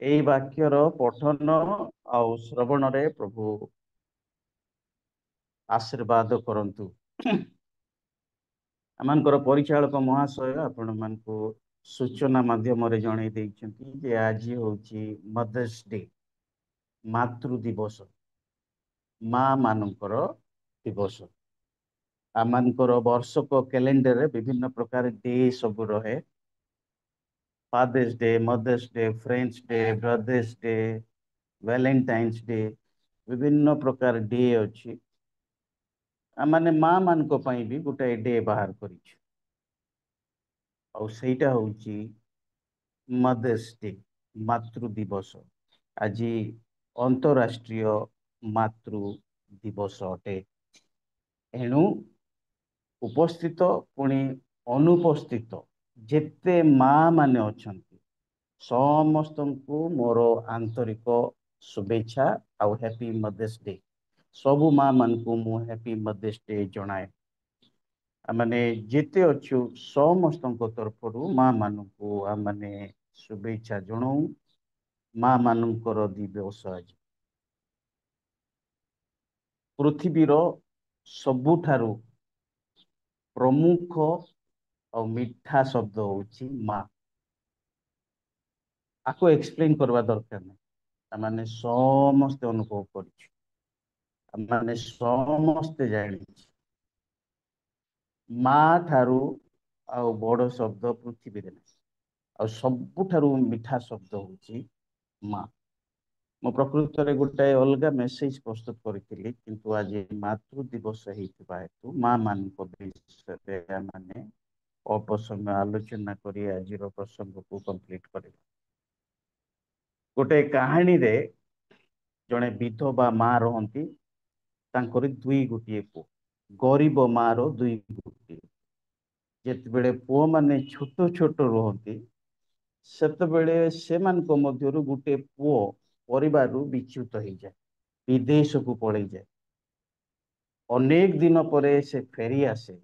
ଏଇ ବାକ୍ୟର ପଠନ ଆଉ ଶ୍ରବଣରେ ପ୍ରଭୁ ଆଶୀର୍ବାଦ କରନ୍ତୁ। ଆମଙ୍କର ପରିଚାଳକ ମହାଶୟ ଆପଣମାନଙ୍କୁ ସୂଚନା ମାଧ୍ୟମରେ ଜଣେଇ ଦେଇଛନ୍ତି ଯେ ଆଜି ହେଉଛି ମଦର୍ସ ଡେ, ମାତୃ ଦିବସ, ମା ମାନଙ୍କର ଦିବସ। ଆମମାନଙ୍କର ବର୍ଷକ କ୍ୟାଲେଣ୍ଡରରେ ବିଭିନ୍ନ ପ୍ରକାର ଡେ ସବୁ ରହେ। Fathers day, mother's day, friends day, brothers day, Valentine's day, ବିଭିନ୍ନ ପ୍ରକାର ଡେ ଅଛି। ଆମମାନେ ମା ମାନଙ୍କ ପାଇଁ ବି ଗୋଟାଏ ଡେ ବାହାର କରିଛୁ, ଆଉ ସେଇଟା ହଉଛି ମଦର୍ସ ଡେ, ମାତୃ ଦିବସ। ଆଜି ଅନ୍ତରାଷ୍ଟ୍ରୀୟ ମାତୃ ଦିବସ ଅଟେ। ଏଣୁ ଉପସ୍ଥିତ ପୁଣି ଅନୁପସ୍ଥିତ ଯେତେ ମା ମାନେ ଅଛନ୍ତି ସମସ୍ତଙ୍କୁ ମୋର ଆନ୍ତରିକ ଶୁଭେଚ୍ଛା ଆଉ ହ୍ୟାପି ମଦର୍ସ ଡେ। ସବୁ ମା ମାନଙ୍କୁ ମୁଁ ହ୍ୟାପି ମଦର୍ସ ଡେ ଜଣାଏ। ଆମମାନେ ଯେତେ ଅଛୁ ସମସ୍ତଙ୍କ ତରଫରୁ ମା ମାନଙ୍କୁ ଆମମାନେ ଶୁଭେଚ୍ଛା ଜଣାଉ। ମା ମାନଙ୍କର ଦିବସ ଆଜି। ପୃଥିବୀର ସବୁଠାରୁ ପ୍ରମୁଖ ଆଉ ମିଠା ଶବ୍ଦ ହଉଛି ମା। ଆକୁ ଏକ୍ସପ୍ଲେନ କରିବା ଦରକାର ନାହିଁ, ଆମେ ସମସ୍ତେ ଅନୁଭବ କରିଛୁ, ଆମେ ସମସ୍ତେ ଜାଣିଛୁ। ମା ଠାରୁ ଆଉ ବଡ ଶବ୍ଦ ପୃଥିବୀରେ ନାହିଁ, ଆଉ ସବୁଠାରୁ ମିଠା ଶବ୍ଦ ହଉଛି ମା। ମୁଁ ପ୍ରକୃତରେ ଗୋଟାଏ ଅଲଗା ମେସେଜ ପ୍ରସ୍ତୁତ କରିଥିଲି, କିନ୍ତୁ ଆଜି ମାତୃ ଦିବସ ହେଇଥିବା ହେତୁ ମା ମାନଙ୍କ ବିଷୟରେ ମାନେ ଅଳ୍ପ ସମୟ ଆଲୋଚନା କରି ଆଜିର ପ୍ରସଙ୍ଗକୁ କମ୍ପ୍ଲିଟ କରିବା। ଗୋଟେ କାହାଣୀରେ ଜଣେ ବିଧବା ମା ରହନ୍ତି, ତାଙ୍କର ଗୋଟିଏ ପୁଅ। ଗରିବ ମା ର ଦୁଇ ଗୋଟିଏ। ଯେତେବେଳେ ପୁଅ ମାନେ ଛୋଟ ଛୋଟ ରୁହନ୍ତି ସେତେବେଳେ ସେମାନଙ୍କ ମଧ୍ୟରୁ ଗୋଟେ ପୁଅ ପରିବାରରୁ ବିଚ୍ୟୁତ ହେଇଯାଏ, ବିଦେଶକୁ ପଳେଇଯାଏ। ଅନେକ ଦିନ ପରେ ସେ ଫେରି ଆସେ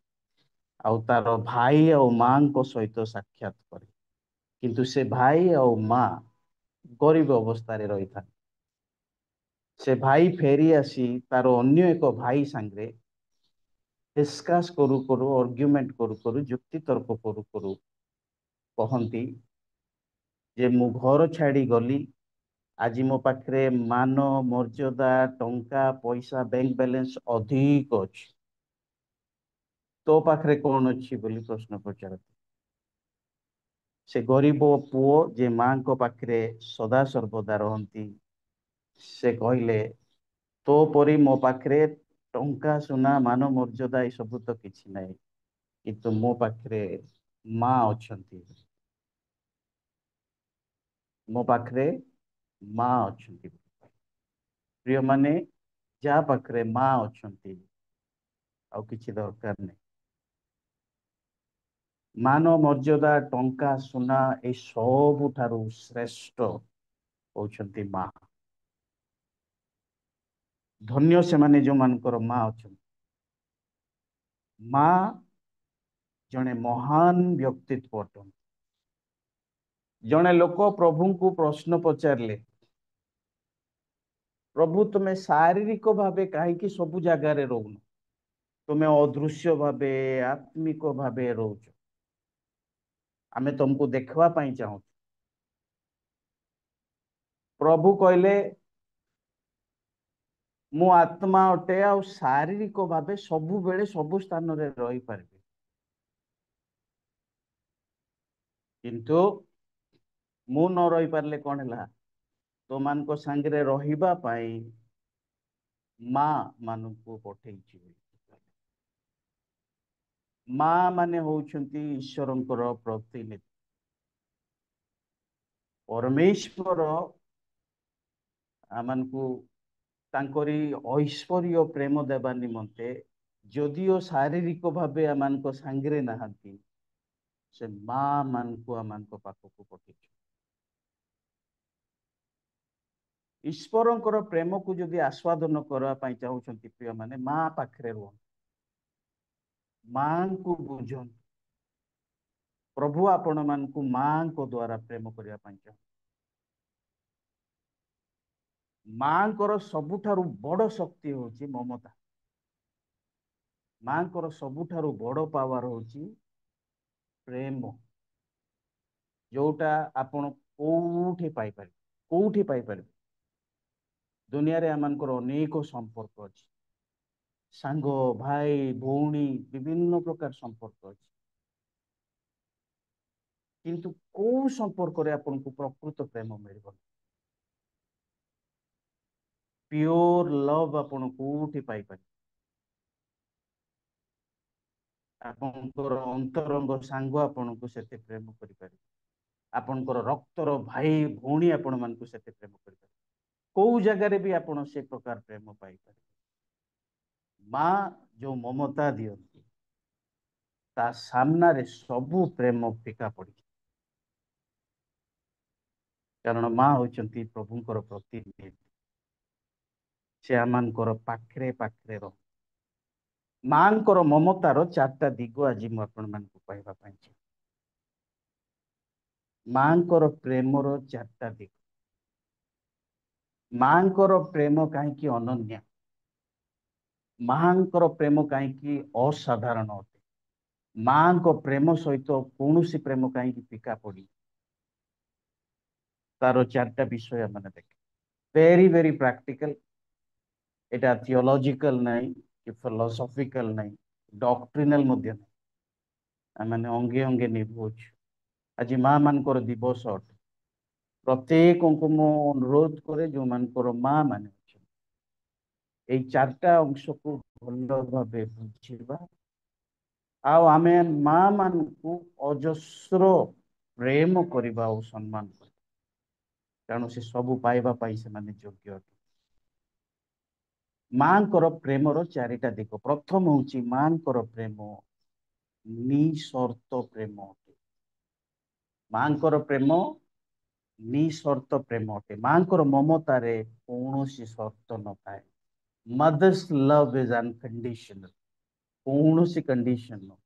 ଆଉ ତାର ଭାଇ ଆଉ ମାଙ୍କ ସହିତ ସାକ୍ଷାତ କରେ, କିନ୍ତୁ ସେ ଭାଇ ଆଉ ମା ଗରିବ ଅବସ୍ଥାରେ ରହିଥାନ୍ତି। ସେ ଭାଇ ଫେରି ଆସି ତାର ଅନ୍ୟ ଏକ ଭାଇ ସାଙ୍ଗରେ ଡିସ୍କସ କରୁ କରୁ, ଆର୍ଗୁମେଣ୍ଟ କରୁ କରୁ, ଯୁକ୍ତି ତର୍କ କରୁ କରୁ କହନ୍ତି ଯେ ମୁଁ ଘର ଛାଡି ଗଲି, ଆଜି ମୋ ପାଖରେ ମାନ ମର୍ଯ୍ୟାଦା ଟଙ୍କା ପଇସା ବ୍ୟାଙ୍କ ବାଲାନ୍ସ ଅଧିକ ଅଛି, ତୋ ପାଖରେ କଣ ଅଛି ବୋଲି ପ୍ରଶ୍ନ ପଚାରନ୍ତି। ସେ ଗରିବ ପୁଅ ଯେ ମାଙ୍କ ପାଖରେ ସଦା ସର୍ବଦା ରହନ୍ତି, ସେ କହିଲେ ତୋ ପରି ମୋ ପାଖରେ ଟଙ୍କା ସୁନା ମାନ ମର୍ଯ୍ୟାଦା ଏ ସବୁ ତ କିଛି ନାହିଁ, କିନ୍ତୁ ମୋ ପାଖରେ ମା ଅଛନ୍ତି। ମୋ ପାଖରେ ମା ଅଛନ୍ତି। ପ୍ରିୟମାନେ, ଯାହା ପାଖରେ ମା ଅଛନ୍ତି ଆଉ କିଛି ଦରକାର ନାହିଁ। ମାନ ମର୍ଯ୍ୟାଦା ଟଙ୍କା ସୁନା ଏ ସବୁଠାରୁ ଶ୍ରେଷ୍ଠ ହଉଛନ୍ତି ମା। ଧନ୍ୟ ସେମାନେ ଯୋଉମାନଙ୍କର ମା ଅଛନ୍ତି। ମା ଜଣେ ମହାନ ବ୍ୟକ୍ତିତ୍ୱ ଅଟନ୍ତି। ଜଣେ ଲୋକ ପ୍ରଭୁଙ୍କୁ ପ୍ରଶ୍ନ ପଚାରିଲେ, ପ୍ରଭୁ ତୁମେ ଶାରୀରିକ ଭାବେ କାହିଁକି ସବୁ ଜାଗାରେ ରହୁନ? ତୁମେ ଅଦୃଶ୍ୟ ଭାବେ ଆତ୍ମିକ ଭାବେ ରହୁଛ, ଆମେ ତମକୁ ଦେଖିବା ପାଇଁ ଚାହୁଁଛୁ। ପ୍ରଭୁ କହିଲେ ମୁଁ ଆତ୍ମା ଅଟେ ଆଉ ଶାରୀରିକ ଭାବେ ସବୁବେଳେ ସବୁ ସ୍ଥାନରେ ରହିପାରିବି, କିନ୍ତୁ ମୁଁ ନ ରହିପାରିଲେ କଣ ହେଲା, ତୋମାନଙ୍କ ସାଙ୍ଗରେ ରହିବା ପାଇଁ ମା ମାନଙ୍କୁ ପଠେଇଛି। ମା ମାନେ ହଉଛନ୍ତି ଈଶ୍ୱରଙ୍କର ପ୍ରତିନିଧି। ପରମେଶ୍ୱର ଆମମାନଙ୍କୁ ତାଙ୍କରି ଐଶ୍ୱର୍ଯ୍ୟ ପ୍ରେମ ଦେବା ନିମନ୍ତେ ଯଦିଓ ଶାରୀରିକ ଭାବେ ଆମମାନଙ୍କ ସାଙ୍ଗରେ ନାହାନ୍ତି, ସେ ମା ମାନଙ୍କୁ ଆମମାନଙ୍କ ପାଖକୁ ପଠେଇଛନ୍ତି। ଈଶ୍ୱରଙ୍କର ପ୍ରେମକୁ ଯଦି ଆସ୍ୱାଦନ କରିବା ପାଇଁ ଚାହୁଁଛନ୍ତି ପ୍ରିୟମାନେ, ମା ପାଖରେ ରୁହନ୍ତୁ, ମାଙ୍କୁ ବୁଝନ୍ତୁ। ପ୍ରଭୁ ଆପଣ ମାନଙ୍କୁ ମାଙ୍କ ଦ୍ଵାରା ପ୍ରେମ କରିବା ପାଇଁ ଚାହୁଁଛନ୍ତି। ମାଙ୍କର ସବୁଠାରୁ ବଡ ଶକ୍ତି ହଉଛି ମମତା। ମାଙ୍କର ସବୁଠାରୁ ବଡ ପାୱାର ହଉଛି ପ୍ରେମ, ଯୋଉଟା ଆପଣ କୋଉଠି ପାଇପାରିବେ, କୋଉଠି ପାଇପାରିବେ। ଦୁନିଆରେ ଆମମାନଙ୍କର ଅନେକ ସମ୍ପର୍କ ଅଛି, ସାଙ୍ଗ, ଭାଇ, ଭଉଣୀ, ବିଭିନ୍ନ ପ୍ରକାର ସମ୍ପର୍କ ଅଛି। କିନ୍ତୁ କୋଉ ସମ୍ପର୍କରେ ଆପଣଙ୍କୁ ପ୍ରକୃତ ପ୍ରେମ ମିଳିବନି। ପିଓର ଲଭ୍ ଆପଣ କୋଉଠି ପାଇପାରିବେ। ଆପଣଙ୍କର ଅନ୍ତରଙ୍ଗ ସାଙ୍ଗ ଆପଣଙ୍କୁ ସେତେ ପ୍ରେମ କରିପାରିବେ, ଆପଣଙ୍କର ରକ୍ତର ଭାଇ ଭଉଣୀ ଆପଣ ମାନଙ୍କୁ ସେତେ ପ୍ରେମ କରିପାରିବେ। କୋଉ ଜାଗାରେ ବି ଆପଣ ସେ ପ୍ରକାର ପ୍ରେମ ପାଇପାରିବେ। ମା ଯୋଉ ମମତା ଦିଅନ୍ତି, ତା ସାମ୍ନାରେ ସବୁ ପ୍ରେମ ଫିକା ପଡିଛି। କାରଣ ମା ହଉଛନ୍ତି ପ୍ରଭୁଙ୍କର ପ୍ରତିନିଧି, ସେ ଆମମାନଙ୍କର ପାଖରେ ପାଖରେ ରହ। ମାଙ୍କର ମମତାର ଚାରିଟା ଦିଗ ଆଜି ମୁଁ ଆପଣମାନଙ୍କୁ କହିବା ପାଇଁ ଚାହେଁ। ମାଙ୍କର ପ୍ରେମର ଚାରିଟା ଦିଗ। ମାଙ୍କର ପ୍ରେମ କାହିଁକି ଅନନ୍ୟ, ମାଙ୍କର ପ୍ରେମ କାହିଁକି ଅସାଧାରଣ ଅଟେ, ମାଙ୍କ ପ୍ରେମ ସହିତ କୌଣସି ପ୍ରେମ କାହିଁକି ଫିକା ପଡି, ତାର ଚାରିଟା ବିଷୟ ମାନେ ଦେଖେ। ଭେରି ଭେରି ପ୍ରାକ୍ଟିକାଲ, এটা ଥିଓଲୋଜିକାଲ ନାହିଁ କି ଫିଲୋସଫିକାଲ ନାହିଁ, ଡକ୍ଟ୍ରିନାଲ ମଧ୍ୟ ନାହିଁ। ଆମେ ଅଙ୍ଗେ ଅଙ୍ଗେ ନିଭଉଛୁ। ଆଜି ମା ମାନଙ୍କର ଦିବସ ଅଟେ। ପ୍ରତ୍ୟେକଙ୍କୁ ମୁଁ ଅନୁରୋଧ କରେ, ଯୋଉମାନଙ୍କର ମା ମାନେ ଅଛନ୍ତି, ଏଇ ଚାରିଟା ଅଂଶକୁ ଭଲ ଭାବେ ବୁଝିବା, ଆଉ ଆମେ ମା ମାନଙ୍କୁ ଅଜସ୍ର ପ୍ରେମ କରିବା ଆଉ ସମ୍ମାନ କରିବା, କାରଣ ସେ ସବୁ ପାଇବା ପାଇଁ ସେମାନେ ଯୋଗ୍ୟ ଅଟନ୍ତି। ମାଙ୍କର ପ୍ରେମର ଚାରିଟା ଦିଗ। ପ୍ରଥମ ହଉଛି ମାଙ୍କର ପ୍ରେମ ନିଃସର୍ତ୍ତ ପ୍ରେମ ଅଟେ। ମାଙ୍କର ପ୍ରେମ ନିଃସର୍ତ୍ତ ପ୍ରେମ ଅଟେ। ମାଙ୍କର ମମତାରେ କୌଣସି ସର୍ତ୍ତ ନଥାଏ। ମଦର୍ସ ଲଭ୍ ଇଜ ଅନକଣ୍ଡିସନାଲ, କୌଣସି କଣ୍ଡିସନ ନୁହଁ।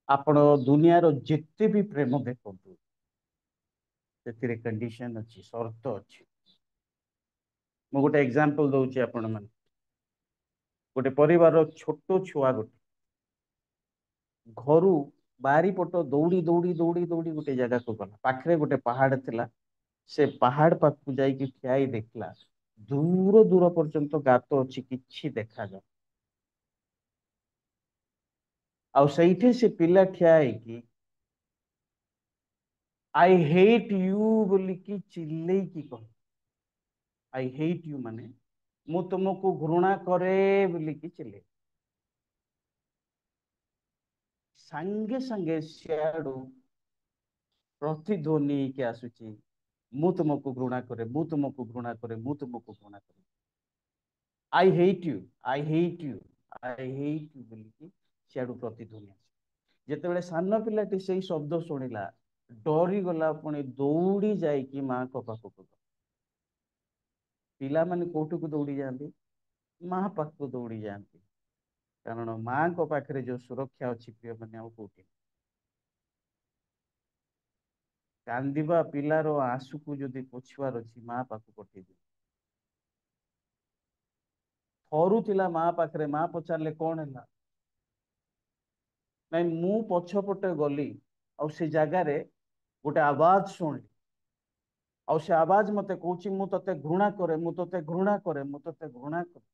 ଆପଣ ଦୁନିଆର ଯେତେ ବି ପ୍ରେମ ଦେଖନ୍ତୁ, ସେଥିରେ କଣ୍ଡିସନ ଅଛି, ସର୍ତ୍ତ ଅଛି। ମୁଁ ଗୋଟେ ଏକ୍ସାମ୍ପଲ ଦଉଛି ଆପଣ ମାନଙ୍କୁ। ଗୋଟେ ପରିବାରର ଛୋଟ ଛୁଆ ଗୋଟେ ଘରୁ ବାରିପଟ ଦୌଡ଼ି ଦୌଡ଼ି ଦୌଡ଼ି ଦୌଡ଼ି ଗୋଟେ ଜାଗାକୁ ଗଲା। ପାଖରେ ଗୋଟେ ପାହାଡ ଥିଲା, ସେ ପାହାଡ ପାଖକୁ ଯାଇକି ଠିଆ ହେଇ ଦେଖିଲା, ଦୂର ଦୂର ପର୍ଯ୍ୟନ୍ତ ଗାତ ଅଛି, କିଛି ଦେଖାଯାଉ। ଆଉ ସେଇଠି ସେ ପିଲା ଠିଆ ହେଇକି ଆଇ ହେଟ୍ ୟୁ ବୋଲିକି ଚିଲେଇକି କହ। ଆଇ ହେଟ୍ ୟୁ ମାନେ ମୁଁ ତୁମକୁ ଘୃଣା କରେ ବୋଲିକି ଚିଲେଇ। ସାଙ୍ଗେ ସାଙ୍ଗେ ସିଆଡୁ ପ୍ରତିଧ୍ୱନି ହେଇକି ଆସୁଛି, ମୁଁ ତୁମକୁ ଘୃଣା କରେ, ମୁଁ ତୁମକୁ ଘୃଣା କରେ, ମୁଁ ତୁମକୁ ଘୃଣା କରେ। I hate you, I hate you, I hate you ବୋଲିକି ସିଆଡୁ ପ୍ରତିଧ୍ୱନି ଆସୁଛି। ଯେତେବେଳେ ସାନ ପିଲାଟି ସେଇ ଶବ୍ଦ ଶୁଣିଲା, ଡରିଗଲା, ପୁଣି ଦୌଡ଼ି ଯାଇକି ମାଙ୍କ ପାଖକୁ ଗଲା। ପିଲାମାନେ କୋଉଠିକୁ ଦୌଡ଼ି ଯାଆନ୍ତି? ମା ପାଖକୁ ଦୌଡ଼ି ଯାଆନ୍ତି, କାରଣ ମାଙ୍କ ପାଖରେ ଯୋଉ ସୁରକ୍ଷା ଅଛି ପ୍ରିୟ ମାନେ ଆଉ କୋଉଠି। କାନ୍ଦିବା ପିଲାର ଆଁସୁକୁ ଯଦି ପୋଛିବାର ଅଛି, ମା ପାଖକୁ ପଠେଇଦିଅ। ଥରୁଥିଲା ମା ପାଖରେ, ମା ପଚାରିଲେ କଣ ହେଲା? ନାଇଁ ମୁଁ ପଛପଟେ ଗଲି, ଆଉ ସେ ଜାଗାରେ ଗୋଟେ ଆବାଜ ଶୁଣିଲି, ଆଉ ସେ ଆବାଜ ମତେ କହୁଛି ମୁଁ ତତେ ଘୃଣା କରେ, ମୁଁ ତତେ ଘୃଣା କରେ, ମୁଁ ତତେ ଘୃଣା କରେ।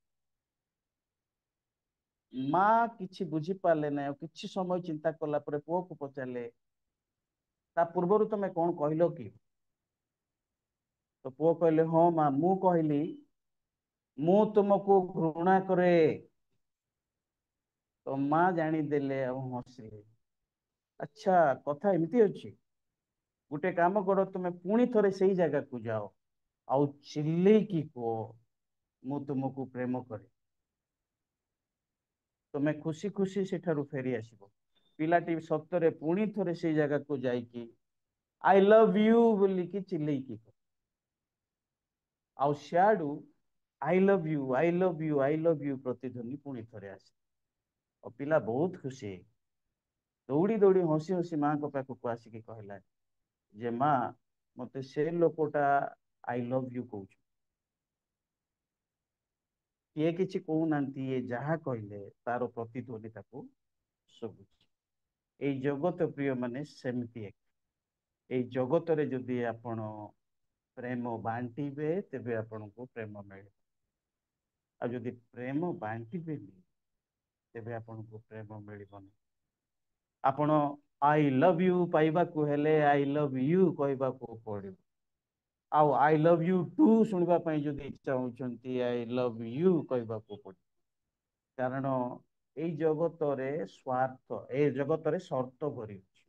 ମା କିଛି ବୁଝିପାରିଲେ ନାହିଁ, ଆଉ କିଛି ସମୟ ଚିନ୍ତା କଲା ପରେ ପୁଅକୁ ପଚାରିଲେ, ତା ପୂର୍ବରୁ ତମେ କଣ କହିଲ କି? ତ ପୁଅ କହିଲେ, ହଁ ମା, ମୁଁ କହିଲି ମୁଁ ତୁମକୁ ଘୃଣା କରେ। ତ ମା ଜାଣିଦେଲେ ଆଉ ହସିଲେ। ଆଚ୍ଛା, କଥା ଏମିତି ଅଛି। ଗୋଟେ କାମ କର, ତୁମେ ପୁଣି ଥରେ ସେଇ ଜାଗାକୁ ଯାଅ, ଆଉ ଚିଲେଇକି କୁହ, ମୁଁ ତୁମକୁ ପ୍ରେମ କରେ। ତୁମେ ଖୁସି ଖୁସି ସେଠାରୁ ଫେରି ଆସିବ। ପିଲାଟି ସତରେ ପୁଣି ଥରେ ସେଇ ଜାଗାକୁ ଯାଇକି ଆଇ ଲଭ୍ ୟୁ ବୋଲିକି ଚିଲେଇକି, ଆଉ ସିଆଡୁ I love you, I love you, I love you ପ୍ରତିଧ୍ୱନି ପୁଣି ଥରେ ଆସେ। ଆଉ ପିଲା ବହୁତ ଖୁସି, ଦୌଡ଼ି ଦୌଡ଼ି ହସି ହସି ମାଙ୍କ ପାଖକୁ ଆସିକି କହିଲା ଯେ ମା, ମତେ ସେ ଲୋକଟା ଆଇ ଲଭ୍ ୟୁ କହୁଛୁ। କିଏ କିଛି କହୁନାହାନ୍ତି, ଇଏ ଯାହା କହିଲେ ତାର ପ୍ରତିଧ୍ୱନି ତାକୁ ଶୁଭୁଛି। ଏଇ ଜଗତ ପ୍ରିୟ ମାନେ ସେମିତି ଏକ। ଏଇ ଜଗତରେ ଯଦି ଆପଣ ପ୍ରେମ ବାଣ୍ଟିବେ ତେବେ ଆପଣଙ୍କୁ ପ୍ରେମ ମିଳିବ। ଆଉ ଯଦି ପ୍ରେମ ବାଣ୍ଟିବେନି ତେବେ ଆପଣଙ୍କୁ ପ୍ରେମ ମିଳିବନି। ଆପଣ ଆଇ ଲଭ୍ ୟୁ ପାଇବାକୁ ହେଲେ ଆଇ ଲଭ୍ ୟୁ କହିବାକୁ ପଡିବ। ଆଉ ଆଇ ଲଭ୍ ୟୁ ଟୁ ଶୁଣିବା ପାଇଁ ଯଦି ଚାହୁଁଛନ୍ତି ଆଇ ଲଭ୍ ୟୁ କହିବାକୁ ପଡିବ। କାରଣ ଏଇ ଜଗତରେ ସ୍ୱାର୍ଥ, ଏ ଜଗତରେ ସର୍ତ୍ତ ଭରି ଅଛି।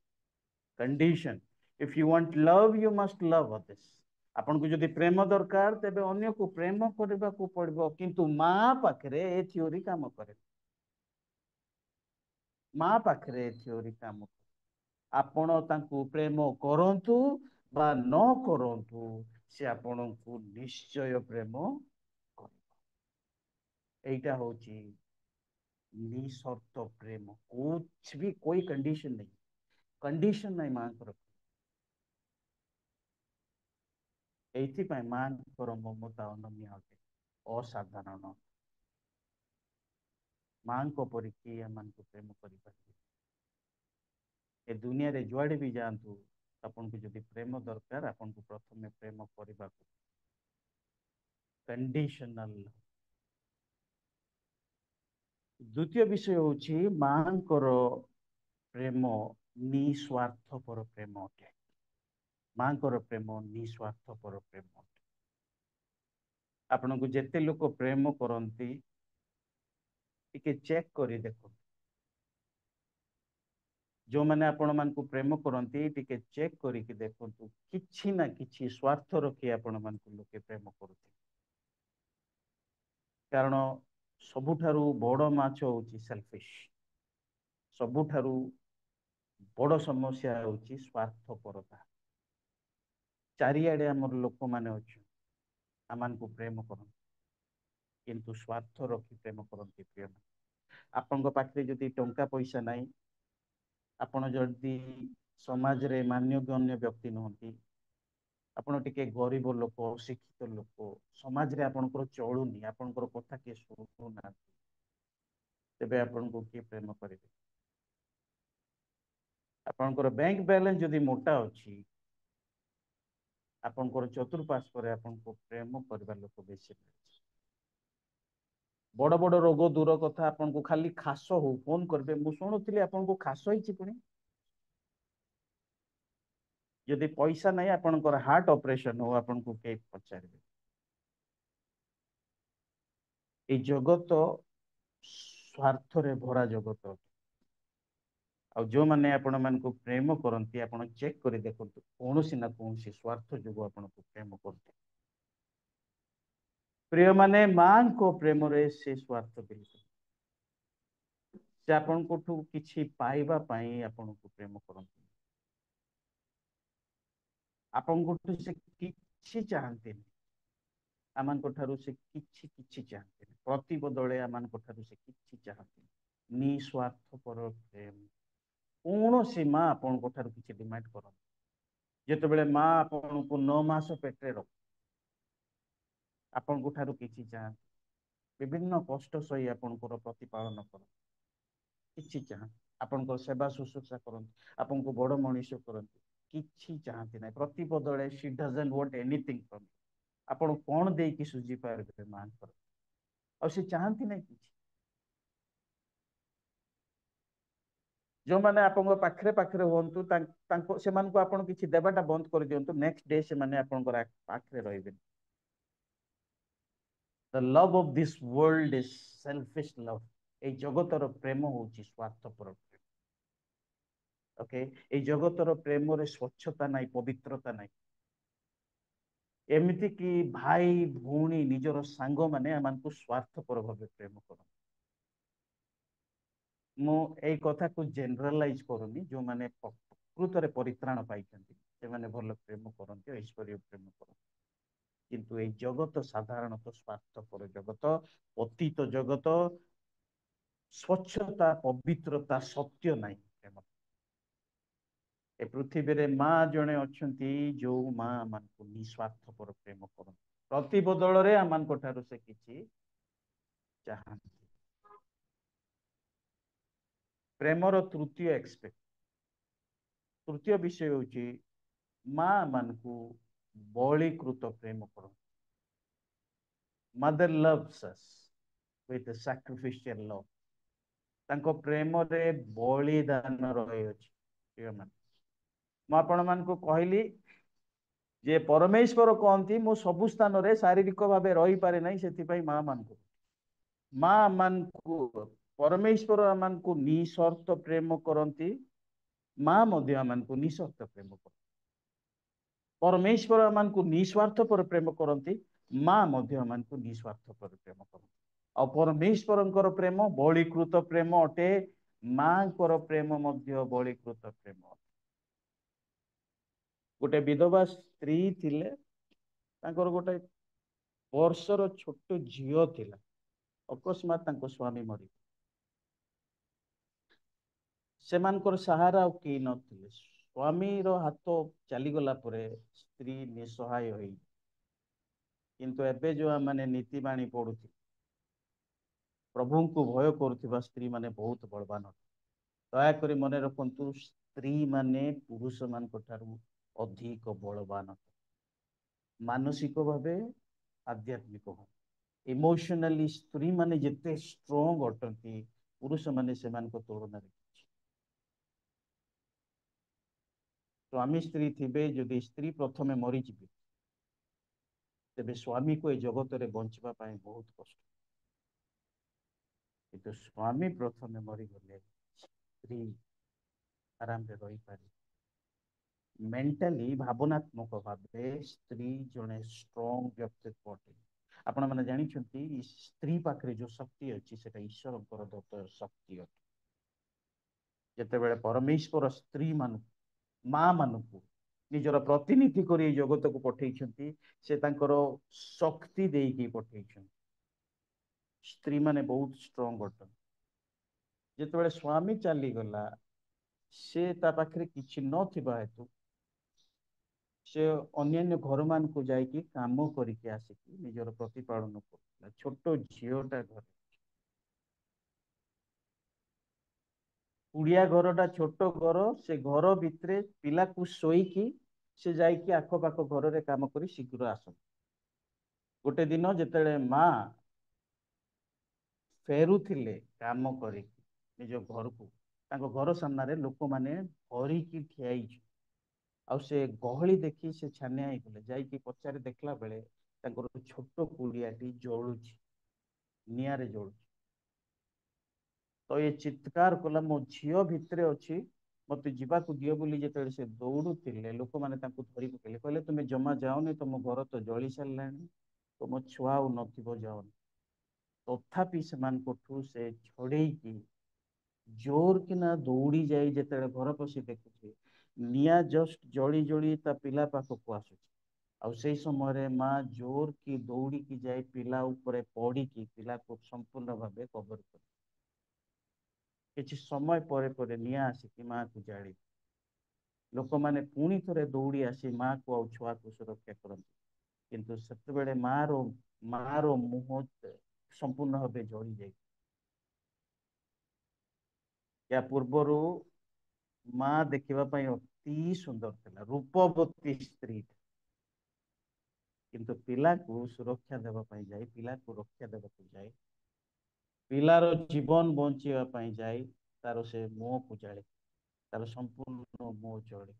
Condition, if you want love you must love others. ଆପଣଙ୍କୁ ଯଦି ପ୍ରେମ ଦରକାର ତେବେ ଅନ୍ୟକୁ ପ୍ରେମ କରିବାକୁ ପଡିବ। କିନ୍ତୁ ମା ପାଖରେ ଏ ଥିଓରି କାମ କରେ। ମା ପାଖରେ ଏ ଥିଓରି କାମ କରେ। ଆପଣ ତାଙ୍କୁ ପ୍ରେମ କରନ୍ତୁ ବା ନ କରନ୍ତୁ, ସେ ଆପଣଙ୍କୁ ନିଶ୍ଚୟ ପ୍ରେମ କରିବ। ଏଇଟା ହଉଛି ନିଃସର୍ତ୍ତ ପ୍ରେମ। କୁଛ ବି କୋଇ कंडीशन नहीं, कंडीशन नहीं ମାଙ୍କର। ଏଇଥିପାଇଁ ମାଙ୍କର ମମତା ଅନନ୍ୟ ଅଟେ, ଅସାଧାରଣ। ମାଙ୍କ ପରି କିଏ ଏମାନଙ୍କୁ ପ୍ରେମ କରିପାରିବେ? ଏ ଦୁନିଆରେ ଯୁଆଡେ ବି ଯାଆନ୍ତୁ, ଆପଣଙ୍କୁ ଯଦି ପ୍ରେମ ଦରକାର ଆପଣଙ୍କୁ ପ୍ରଥମେ ପ୍ରେମ କରିବାକୁ, କଣ୍ଡିସନାଲ। ଦ୍ଵିତୀୟ ବିଷୟ ହଉଛି ମାଙ୍କର ପ୍ରେମ ନିଃସ୍ୱାର୍ଥପର ପ୍ରେମ ଅଟେ। ମାଙ୍କର ପ୍ରେମ ନିଃସ୍ୱାର୍ଥପର ପ୍ରେମ ଅଟେ। ଆପଣଙ୍କୁ ଯେତେ ଲୋକ ପ୍ରେମ କରନ୍ତି ଟିକେ ଚେକ୍ କରି ଦେଖନ୍ତୁ। ଯୋଉମାନେ ଆପଣ ମାନଙ୍କୁ ପ୍ରେମ କରନ୍ତି ଟିକେ ଚେକ୍ କରିକି ଦେଖନ୍ତୁ, କିଛି ନା କିଛି ସ୍ୱାର୍ଥ ରଖି ଆପଣ ମାନଙ୍କୁ ଲୋକେ ପ୍ରେମ କରୁଥିବେ। କାରଣ ସବୁଠାରୁ ବଡ ମାଛ ହଉଛି ସେଲଫିଶ। ସବୁଠାରୁ ବଡ ସମସ୍ୟା ହେଉଛି ସ୍ୱାର୍ଥପରତା। ଚାରିଆଡେ ଆମର ଲୋକମାନେ ଅଛନ୍ତି, ଆମମାନଙ୍କୁ ପ୍ରେମ କରନ୍ତି କିନ୍ତୁ ସ୍ୱାର୍ଥ ରଖି ପ୍ରେମ କରନ୍ତି ପ୍ରିୟ। ଆପଣଙ୍କ ପାଖରେ ଯଦି ଟଙ୍କା ପଇସା ନାହିଁ, ଆପଣ ଯଦି ସମାଜରେ ମାନ୍ୟଗଣ୍ୟ ବ୍ୟକ୍ତି ନୁହନ୍ତି, ଆପଣ ଟିକେ ଗରିବ ଲୋକ, ଅଶିକ୍ଷିତ ଲୋକ, ସମାଜରେ ଆପଣଙ୍କର ଚଳୁନି, ଆପଣଙ୍କର କଥା କିଏ ଶୁଣୁନାହାନ୍ତି, ତେବେ ଆପଣଙ୍କୁ କିଏ ପ୍ରେମ କରିବେ? ଆପଣଙ୍କର ବ୍ୟାଙ୍କ ବାଲାନ୍ସ ଯଦି ମୋଟା ଅଛି, ଆପଣଙ୍କର ଚତୁଃପାର୍ଶ୍ବରେ ଆପଣଙ୍କୁ ପ୍ରେମ କରିବା ଲୋକ ବେଶୀ ମିଳିଛି। ବଡ ବଡ ରୋଗ ଦୂର କଥା, ଆପଣଙ୍କୁ ଖାଲି ଖାସ ହଉ ଫୋନ କରିବେ, ମୁଁ ଶୁଣୁଥିଲି ଆପଣଙ୍କୁ ଖାସ ହେଇଛି ପୁଣି। ଯଦି ପଇସା ନାହିଁ ଆପଣଙ୍କର ହାର୍ଟ ଅପରେସନ ହଉ, ଆପଣଙ୍କୁ କେହି ପଚାରିବେ। ଏଇ ଜଗତ ସ୍ୱାର୍ଥରେ ଭରା ଜଗତ। ଆଉ ଯୋଉମାନେ ଆପଣ ମାନଙ୍କୁ ପ୍ରେମ କରନ୍ତି, ଆପଣ ଚେକ୍ କରି ଦେଖନ୍ତୁ କୌଣସି ନା କୌଣସି ସ୍ୱାର୍ଥ ଯୋଗୁଁ ଆପଣଙ୍କୁ ପ୍ରେମ କରୁଥିବେ। ପ୍ରିୟମାନେ ମାଙ୍କ ପ୍ରେମରେ ସେ ସ୍ୱାର୍ଥ ବିଲକୁଲ, ସେ ଆପଣଙ୍କଠୁ କିଛି ପାଇବା ପାଇଁ ଆପଣଙ୍କୁ ପ୍ରେମ କରନ୍ତି। ଆପଣଙ୍କଠୁ ସେ କିଛି ଚାହାନ୍ତିନି। ଆମମାନଙ୍କ ଠାରୁ ସେ କିଛି ଚାହାନ୍ତିନି, ପ୍ରତି ବଦଳେ ଆମମାନଙ୍କ ଠାରୁ ସେ କିଛି ଚାହାନ୍ତିନି। ନିଃସ୍ୱାର୍ଥପର ପ୍ରେମ। କୌଣସି ମା ଆପଣଙ୍କ ଠାରୁ କିଛି ଡିମାଣ୍ଡ କରନ୍ତି? ଯେତେବେଳେ ମା ଆପଣଙ୍କୁ 9 ମାସ ପେଟରେ ରଖେ, ଆପଣଙ୍କ ଠାରୁ କିଛି ଚାହାନ୍ତି? ବିଭିନ୍ନ କଷ୍ଟ ସହି ଆପଣଙ୍କର ପ୍ରତିପାଳନ କରନ୍ତି, କିଛି ଚାହାନ୍ତି? ଆପଣଙ୍କର ସେବା ଶୁଶ୍ରୂଷା କରନ୍ତି, ଆପଣଙ୍କୁ ବଡ ମଣିଷ କରନ୍ତି, କିଛି ଚାହାନ୍ତି ନାହିଁ। ପ୍ରତି ବଦଳେ she doesn't want anything from you। ଆପଣ କଣ ଦେଇକି ସୁଝି ପାରିବେ ମାଙ୍କର? ଆଉ ସେ ଚାହାନ୍ତି ନାହିଁ କିଛି। ଯୋଉମାନେ ଆପଣଙ୍କ ପାଖରେ ପାଖରେ ହୁଅନ୍ତୁ, ତାଙ୍କୁ ସେମାନଙ୍କୁ ଆପଣ କିଛି ଦେବାଟା ବନ୍ଦ କରିଦିଅନ୍ତୁ, ନେକ୍ସଟ ଡେ ସେମାନେ ଆପଣଙ୍କର ପାଖରେ ରହିବେନି। The love of this world is selfish love। ଏଇ ଜଗତର ପ୍ରେମ ହଉଛି ସ୍ୱାର୍ଥପର ପ୍ରେମ। ଓକେ, ଏଇ ଜଗତର ପ୍ରେମରେ ସ୍ୱଚ୍ଛତା ନାହିଁ, ପବିତ୍ରତା ନାହିଁ। ଏମିତି କି ଭାଇ ଭଉଣୀ ନିଜର ସାଙ୍ଗମାନେ ଏମାନଙ୍କୁ ସ୍ୱାର୍ଥପର ଭାବେ ପ୍ରେମ କରନ୍ତି। ମୁଁ ଏଇ କଥାକୁ ଜେନେରାଲାଇଜ କରୁନି, ଯୋଉମାନେ ପ୍ରକୃତରେ ପରିତ୍ରାଣ ପାଇଛନ୍ତି ସେମାନେ ଭଲ ପ୍ରେମ କରନ୍ତି, ଐଶ୍ୱର୍ଯ୍ୟ ପ୍ରେମ କରନ୍ତି। କିନ୍ତୁ ଏଇ ଜଗତ ସାଧାରଣତଃ ସ୍ୱାର୍ଥପର ଜଗତ, ପତିତ ଜଗତ, ସ୍ୱଚ୍ଛତା ପବିତ୍ରତା ସତ୍ୟ ନାହିଁ ପ୍ରେମ। ଏ ପୃଥିବୀରେ ମା ଜଣେ ଅଛନ୍ତି ଯୋଉ ମା ଆମକୁ ନିସ୍ୱାର୍ଥପର ପ୍ରେମ କରନ୍ତି, ପ୍ରତି ବଦଳରେ ଆମମାନଙ୍କ ଠାରୁ ସେ କିଛି ଚାହାନ୍ତି। ପ୍ରେମର ତୃତୀୟ ବିଷୟ ହେଉଛି ମା ମାନଙ୍କୁ ବଳୀକୃତ ପ୍ରେମ କରନ୍ତି। ମଦର ଲଭ୍ସ ଅସ୍ ୱିଥ୍ ସାକ୍ରିଫିସିଆଲ ଲଭ୍। ତାଙ୍କ ପ୍ରେମରେ ବଳିଦାନ ରହିଅଛି। ମୁଁ ଆପଣମାନଙ୍କୁ କହିଲି ଯେ ପରମେଶ୍ୱର କହନ୍ତି ମୁଁ ସବୁ ସ୍ଥାନରେ ଶାରୀରିକ ଭାବେ ରହିପାରେ ନାହିଁ, ସେଥିପାଇଁ ମା ମାନଙ୍କୁ ପରମେଶ୍ୱର ଆମମାନଙ୍କୁ ନିଃସର୍ତ୍ତ ପ୍ରେମ କରନ୍ତି, ମା ମଧ୍ୟ ଆମମାନଙ୍କୁ ନିଃସର୍ତ୍ତ ପ୍ରେମ କରନ୍ତି। ପରମେଶ୍ୱର ଆମମାନଙ୍କୁ ନିଃସ୍ୱାର୍ଥପର ପ୍ରେମ କରନ୍ତି, ମା ମଧ୍ୟ ଆମମାନଙ୍କୁ ନିଃସ୍ୱାର୍ଥପର ପ୍ରେମ କରନ୍ତି। ଆଉ ପରମେଶ୍ୱରଙ୍କର ପ୍ରେମ ବଳୀକୃତ ପ୍ରେମ ଅଟେ, ମାଙ୍କର ପ୍ରେମ ମଧ୍ୟ ବଳୀକୃତ ପ୍ରେମ ଅଟେ। ଗୋଟେ ବିଧବା ସ୍ତ୍ରୀ ଥିଲେ, ତାଙ୍କର ଗୋଟେ ବର୍ଷର ଛୋଟ ଝିଅ ଥିଲା। ଅକସ୍ମାତ ତାଙ୍କ ସ୍ୱାମୀ ମରିଗଲେ। ସେମାନଙ୍କର ସାହାରା ଆଉ କେହି ନଥିଲେ। ସ୍ୱାମୀର ହାତ ଚାଲିଗଲା ପରେ ସ୍ତ୍ରୀ ନିଃସହାୟ ହୋଇ, କିନ୍ତୁ ଏବେ ଯୋଉ ମାନେ ନୀତି ବାଣୀ ପଢୁଛି, ପ୍ରଭୁଙ୍କୁ ଭୟ କରୁଥିବା ସ୍ତ୍ରୀ ମାନେ ବହୁତ ବଳବାନ। ଦୟାକରି ମନେ ରଖନ୍ତୁ, ସ୍ତ୍ରୀ ମାନେ ପୁରୁଷ ମାନଙ୍କ ଠାରୁ ଅଧିକ ବଳବାନ, ମାନସିକ ଭାବେ, ଆଧ୍ୟାତ୍ମିକ ଭାବେ। ଇମୋସନାଲି ସ୍ତ୍ରୀ ମାନେ ଯେତେ ଷ୍ଟ୍ରଙ୍ଗ ଅଟନ୍ତି, ପୁରୁଷ ମାନେ ସେମାନଙ୍କ ତୁଳନାରେ ସ୍ୱାମୀ ସ୍ତ୍ରୀ ଥିବେ, ଯଦି ସ୍ତ୍ରୀ ପ୍ରଥମେ ମରିଯିବେ ତେବେ ସ୍ୱାମୀକୁ ଏ ଜଗତରେ ବଞ୍ଚିବା ପାଇଁ ବହୁତ କଷ୍ଟ। କିନ୍ତୁ ସ୍ୱାମୀ ପ୍ରଥମେ ମରିଗଲେ ସ୍ତ୍ରୀ ଆରାମରେ ରହିପାରେ। ମେଣ୍ଟାଲି, ଭାବନାତ୍ମକ ଭାବେ ସ୍ତ୍ରୀ ଜଣେ ଷ୍ଟ୍ରଙ୍ଗ ବ୍ୟକ୍ତିତ୍ୱ ଅଟେ। ଆପଣ ମାନେ ଜାଣିଛନ୍ତି ସ୍ତ୍ରୀ ପାଖରେ ଯୋଉ ଶକ୍ତି ଅଛି, ସେଟା ଈଶ୍ୱରଙ୍କର ଦତ୍ତ ଶକ୍ତି ଅଟେ। ଯେତେବେଳେ ପରମେଶ୍ୱର ସ୍ତ୍ରୀ ମାନଙ୍କୁ ମା ମାନଙ୍କୁ ନିଜର ପ୍ରତିନିଧି କରି ଏଇ ଜଗତକୁ ପଠେଇଛନ୍ତି, ସେ ତାଙ୍କର ଶକ୍ତି ଦେଇକି ପଠେଇଛନ୍ତି। ସ୍ତ୍ରୀ ମାନେ ବହୁତ ଷ୍ଟ୍ରଙ୍ଗ ଅଟନ୍ତି। ଯେତେବେଳେ ସ୍ୱାମୀ ଚାଲିଗଲା, ସେ ତା ପାଖରେ କିଛି ନଥିବା ହେତୁ ସେ ଅନ୍ୟାନ୍ୟ ଘର ମାନଙ୍କୁ ଯାଇକି କାମ କରିକି ଆସିକି ନିଜର ପ୍ରତିପାଳନ କରୁଥିଲା। ଛୋଟ ଝିଅଟା ଘରେ, କୁଡିଆ ଘରଟା ଛୋଟ ଘର, ସେ ଘର ଭିତରେ ପିଲାକୁ ଶୋଇକି ସେ ଯାଇକି ଆଖପାଖ ଘରରେ କାମ କରି ଶୀଘ୍ର ଆସନ୍ତି। ଗୋଟେ ଦିନ ଯେତେବେଳେ ମା ଫେରୁଥିଲେ କାମ କରିକି ନିଜ ଘରକୁ, ତାଙ୍କ ଘର ସାମ୍ନାରେ ଲୋକମାନେ ଭରିକି ଠିଆ ହେଇଛନ୍ତି। ଆଉ ସେ ଗହଳି ଦେଖି ସେ ଛାନିଆ ହେଇଗଲେ। ଯାଇକି ପଚାରି ଦେଖିଲା ବେଳେ ତାଙ୍କର ଛୋଟ କୁଡିଆଟି ଜଳୁଛି, ନିଆଁରେ ଜଳୁଛି। ତ ଏ ଚିତ୍କାର କଲା, ମୋ ଝିଅ ଭିତରେ ଅଛି, ମତେ ଯିବାକୁ ଦିଅ ବୋଲି। ଯେତେବେଳେ ସେ ଦୌଡୁଥିଲେ, ଲୋକମାନେ ତାଙ୍କୁ ଧରି ପକେଇଲେ, କହିଲେ ତୁମେ ଜମା ଯାଅନି, ତମ ଘର ତ ଜଳି ସାରିଲାଣି, ତମ ଛୁଆ ଆଉ ନଥିବ, ଯାଅନି। ତଥାପି ସେମାନଙ୍କଠୁ ସେ ଛଡେଇକି ଜୋର କିନା ଦୌଡି ଯାଇ ଯେତେବେଳେ ଘର ପଶି ଦେଖୁଛି, ନିଆଁ ଜଷ୍ଟ ଜଳି ଜଳି ତା ପିଲା ପାଖକୁ ଆସୁଛି। ଆଉ ସେଇ ସମୟରେ ମା ଜୋର କି ଦୌଡିକି ଯାଇ ପିଲା ଉପରେ ପଡିକି ପିଲାକୁ ସମ୍ପୂର୍ଣ୍ଣ ଭାବେ କଭର କରି, କିଛି ସମୟ ପରେ ପରେ ନିଆଁ ଆସିକି ମାକୁ ଜାଳି। ଲୋକମାନେ ପୁଣି ଥରେ ଦୌଡି ଆସି ମାକୁ ଆଉ ଛୁଆକୁ ସୁରକ୍ଷା କରନ୍ତି। କିନ୍ତୁ ସେତେବେଳେ ମାର ମୁହଁ ସମ୍ପୂର୍ଣ୍ଣ ଭାବେ ଜଳି ଯାଇ। ୟା ପୂର୍ବରୁ ମା ଦେଖିବା ପାଇଁ ଅତି ସୁନ୍ଦର ଥିଲା, ରୂପବତୀ ସ୍ତ୍ରୀ। କିନ୍ତୁ ପିଲାକୁ ସୁରକ୍ଷା ଦେବା ପାଇଁ ଯାଇ, ପିଲାକୁ ରକ୍ଷା ଦେବାକୁ ଯାଇ, ପିଲାର ଜୀବନ ବଞ୍ଚିବା ପାଇଁ ଯାଇ ତାର ସେ ମୁହଁକୁ ଜାଳି, ତାର ସମ୍ପୂର୍ଣ୍ଣ ମୁହଁ ଜଳି।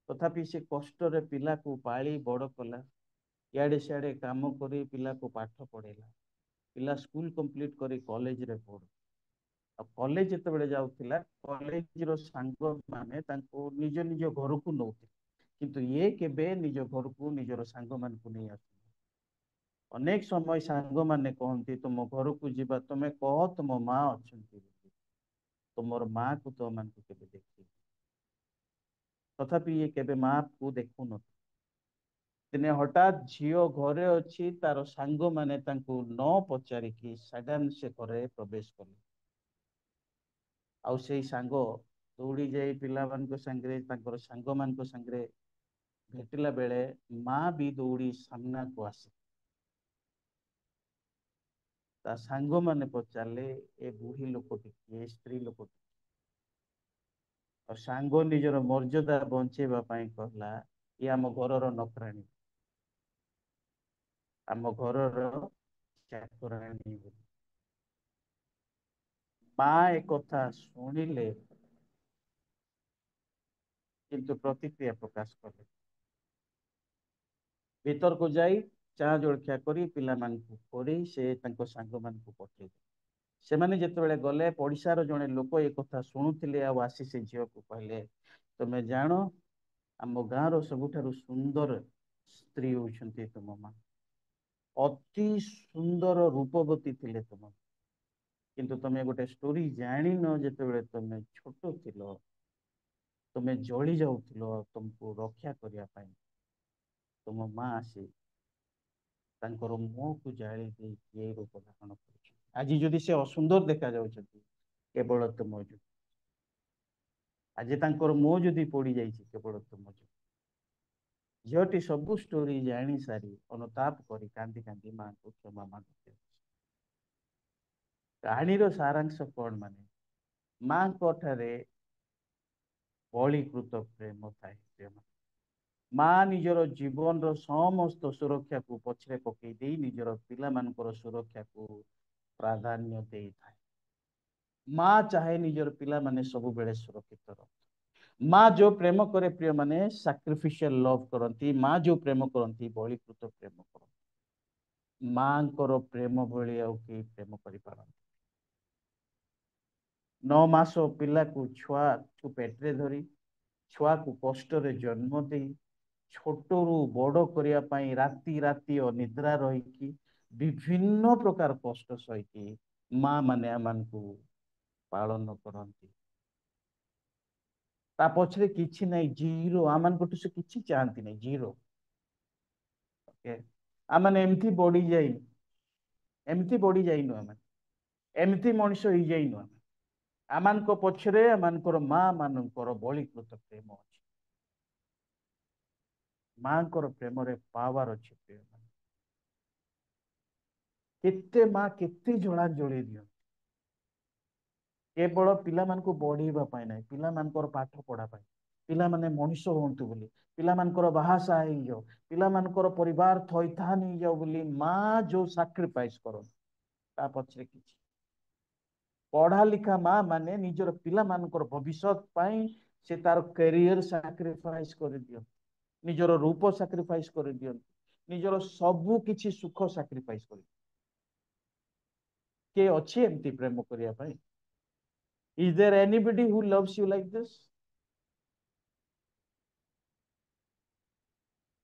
ତଥାପି ସେ କଷ୍ଟରେ ପିଲାକୁ ପାଳି ବଡ କଲା, ଇଆଡେ ସିଆଡେ କାମ କରି ପିଲାକୁ ପାଠ ପଢେଇଲା। ପିଲା ସ୍କୁଲ କମ୍ପ୍ଲିଟ କରି କଲେଜରେ ପଢୁ। ଆଉ କଲେଜ ଯେତେବେଳେ ଯାଉଥିଲା, କଲେଜର ସାଙ୍ଗ ମାନେ ତାଙ୍କୁ ନିଜ ନିଜ ଘରକୁ ନଉଥିଲେ, କିନ୍ତୁ ଇଏ କେବେ ନିଜ ଘରକୁ ନିଜର ସାଙ୍ଗ ମାନଙ୍କୁ ନେଇ ଆସ। ଅନେକ ସମୟ ସାଙ୍ଗମାନେ କହନ୍ତି, ତୁମ ଘରକୁ ଯିବା, ତମେ କହ ତୁମ ମା ଅଛନ୍ତି, ତୁମର ମା କୁ ତ ମାନଙ୍କୁ କେବେ ଦେଖି। ତଥାପି ଇଏ କେବେ ମା କୁ ଦେଖୁନଥିଲେ। ଦିନେ ହଠାତ୍ ଝିଅ ଘରେ ଅଛି, ତାର ସାଙ୍ଗମାନେ ତାଙ୍କୁ ନ ପଚାରିକି ସଡନ ସେ ଘରେ ପ୍ରବେଶ କଲେ। ଆଉ ସେଇ ସାଙ୍ଗ ଦୌଡ଼ି ଯାଇ ପିଲାମାନଙ୍କ ସାଙ୍ଗରେ ତାଙ୍କର ସାଙ୍ଗମାନଙ୍କ ସାଙ୍ଗରେ ଭେଟିଲା ବେଳେ ମା ବି ଦୌଡ଼ି ସାମ୍ନାକୁ ଆସେ। ତା ସାଙ୍ଗମାନେ ପଚାରିଲେ ଏ ବୁଢୀ ଲୋକଟି କିଏ, ସ୍ତ୍ରୀ ଲୋକଟି। ଆଉ ସାଙ୍ଗ ନିଜର ମର୍ଯ୍ୟାଦା ବଞ୍ଚେଇବା ପାଇଁ କହିଲା ଇଏ ଆମ ଘରର ନକରାଣୀ, ଆମ ଘରର ଚାକରାଣୀ ବୋଲି। ମା ଏକଥା ଶୁଣିଲେ କିନ୍ତୁ ପ୍ରତିକ୍ରିୟା ପ୍ରକାଶ କଲେ। ଭିତରକୁ ଯାଇ ଚା ଜଳଖିଆ କରି ପିଲାମାନଙ୍କୁ କରି ସେ ତାଙ୍କ ସାଙ୍ଗମାନଙ୍କୁ ପଠେଇଲେ। ସେମାନେ ଯେତେବେଳେ ଗଲେ ପଡିଶାର ଜଣେ ଲୋକ ଏ କଥା ଶୁଣୁଥିଲେ ଆଉ ଆସି ସେ ଝିଅକୁ କହିଲେ, ତମେ ଜାଣ ଆମ ଗାଁର ସବୁଠାରୁ ସୁନ୍ଦର ସ୍ତ୍ରୀ ହଉଛନ୍ତି ତୁମ ମା। ଅତି ସୁନ୍ଦର ରୂପବତୀ ଥିଲେ ତୁମ। କିନ୍ତୁ ତମେ ଗୋଟେ ଷ୍ଟୋରି ଜାଣିନ, ଯେତେବେଳେ ତମେ ଛୋଟ ଥିଲ ତମେ ଜଳି ଯାଉଥିଲ, ତମକୁ ରକ୍ଷା କରିବା ପାଇଁ ତୁମ ମା ଆସି ତାଙ୍କର ମୁହଁକୁ ଜାଳି ଦେଇକି ଏ ରୂପ ଧାରଣ କରୁଛନ୍ତି। ଆଜି ଯଦି ସେ ଅସୁନ୍ଦର ଦେଖା ଯାଉଛନ୍ତି କେବଳ ତୁମ ଯୋଗୁଁ। ଆଜି ତାଙ୍କର ମୁହଁ ଯଦି ପୋଡି ଯାଇଛି କେବଳ ତୁମ ଯୋଗୁଁ। ଝିଅଟି ସବୁ ଷ୍ଟୋରି ଜାଣି ସାରି ଅନୁତାପ କରି କାନ୍ଦି କାନ୍ଦି ମାଙ୍କୁ କ୍ଷମା ମାଗୁଥିଲେ। କାହାଣୀର ସାରାଂଶ କଣ? ମାନେ ମାଙ୍କ ଠାରେ ବଳିକୃତ ପ୍ରେମ ଥାଏ। ପ୍ରେମ ମା ନିଜର ଜୀବନର ସମସ୍ତ ସୁରକ୍ଷାକୁ ପଛରେ ପକେଇ ଦେଇ ନିଜର ପିଲାମାନଙ୍କର ସୁରକ୍ଷାକୁ ପ୍ରାଧାନ୍ୟ ଦେଇଥାଏ। ମା ଚାହେ ନିଜର ପିଲାମାନେ ସବୁବେଳେ ସୁରକ୍ଷିତ ରହୁ। ମା ଯୋଉ ପ୍ରେମ କରେ ପ୍ରିୟ ମାନେ ସାକ୍ରିଫିସିଆଲ ଲଭ କରନ୍ତି। ମା ଯୋଉ ପ୍ରେମ କରନ୍ତି ବଳିକୃତ ପ୍ରେମ କରନ୍ତି। ମାଙ୍କର ପ୍ରେମ ଭଳି ଆଉ କେହି ପ୍ରେମ କରିପାରନ୍ତି। 9 ମାସ ପିଲାକୁ ଛୁଆକୁ ପେଟରେ ଧରି, ଛୁଆକୁ କଷ୍ଟରେ ଜନ୍ମ ଦେଇ, ଛୋଟରୁ ବଡ କରିବା ପାଇଁ ରାତି ରାତି ଅନିଦ୍ରା ରହିକି ବିଭିନ୍ନ ପ୍ରକାର କଷ୍ଟ ସହିକି ମା ମାନେ ଆମମାନଙ୍କୁ ପାଳନ କରନ୍ତି। ତା ପଛରେ କିଛି ନାହିଁ, ଜିରୋ। ଆମମାନଙ୍କଠୁ ସେ କିଛି ଚାହାନ୍ତି ନାହିଁ, ଜିରୋ। ଆମମାନେ ଏମିତି ବଢି ଯାଇନୁ, ଆମେ ଏମିତି ମଣିଷ ହେଇଯାଇନୁ। ଆମେ ଆମମାନଙ୍କ ପଛରେ ଆମମାନଙ୍କର ମା ମାନଙ୍କର ବଳିକୃତ ପ୍ରେମ ଅଛି। ମାଙ୍କର ପ୍ରେମରେ ପାୱାର ଅଛି। କେତେ ମା କେତେ ଜଳା ଜଳେଇ ଦିଅନ୍ତି କେବଳ ପିଲାମାନଙ୍କୁ ବଢେଇବା ପାଇଁ ନାହିଁ, ପିଲାମାନଙ୍କର ପାଠ ପଢା ପାଇଁ, ପିଲାମାନେ ମଣିଷ ହୁଅନ୍ତୁ ବୋଲି, ପିଲାମାନଙ୍କର ବାହାସାହା ହେଇଯାଉ, ପିଲାମାନଙ୍କର ପରିବାର ଥଇଥାନ ହେଇଯାଉ ବୋଲି ମା ଯୋଉ ସାକ୍ରିଫାଇସ କରନ୍ତି ତା ପଛରେ କିଛି। ପଢା ଲିଖା ମା ମାନେ ନିଜର ପିଲାମାନଙ୍କର ଭବିଷ୍ୟତ ପାଇଁ ସେ ତାର କ୍ୟାରିୟର ସାକ୍ରିଫାଇସ କରିଦିଅନ୍ତି, ନିଜର ରୂପ ସାକ୍ରିଫାଇସ କରିଦିଅନ୍ତି, ନିଜର ସବୁ କିଛି ସୁଖ ସାକ୍ରିଫାଇସ କରିଦିଅନ୍ତି। କିଏ ଅଛି ଏମିତି ପ୍ରେମ କରିବା ପାଇଁ? Is there anybody who loves you like this?